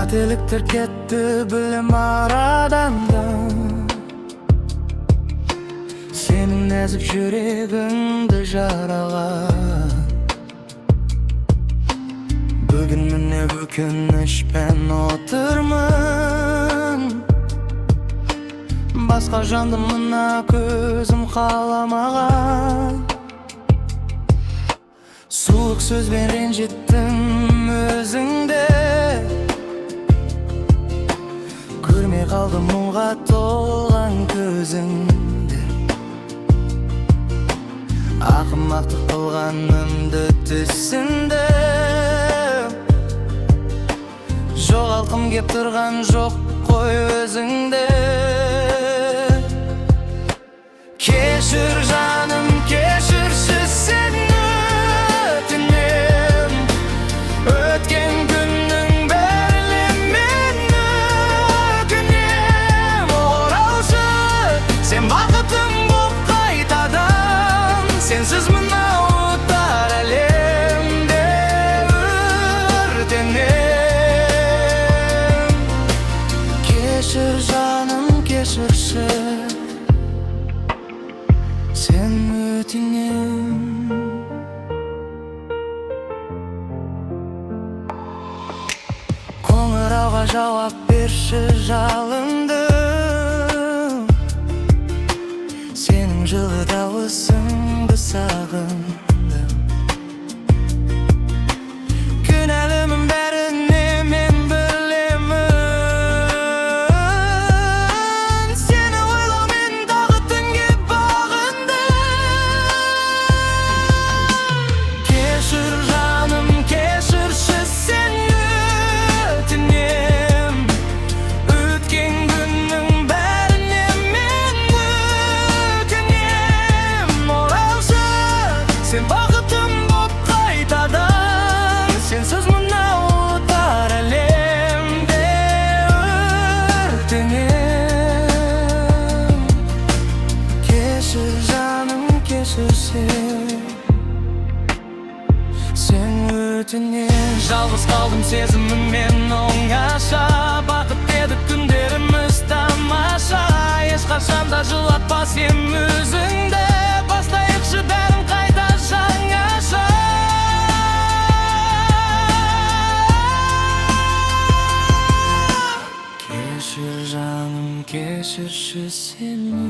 Qateliktir ketdi bilim aradan da. Senin nazik yüreğinde jaragan. Bugün mine ökünüş ben oturman. Başka jandım mına közüm kalamagan. Soğuk söz ben rencittim özünde. Görmey kaldım muңga толған көзіңді. Ақымақтық қылғанымды түсіндім. Жоғалқым кеп тұрған жоқ қой өзіңді. Кешір жаным, кешірші сені өтінем. Өткен күннің бәріне мен өкінем. Оралшы, сен бақытым боп қайтадан. Сенсіз мынау тар әлемде өртенем. Кешір жаным, кешірші sen ötünем. Қоңырауға жауап берші жалындым. Сенің жылы дауысыңды сағындым. Күнәлімін бәріне мен білемін. Сені ойлаумен дағы түнге бағындым. Кешір жаным, кешірші сен өтінем. Өткен күннің бәріне мен өкінем. Оралшы, сен бақытым боп қайтадан. Сенсіз мынау тар әлемде өртенем. Кешір жаным, кешірші sen өтінем. Жалғыз қалдым сезіміммен оңаша. Бақыт дедік күндеріміз тамаша. Ешқашан да жылатпас ем өзіңді. Бастайықшы бәрін қайта жаңаша. Кешір жаным, кешірші сені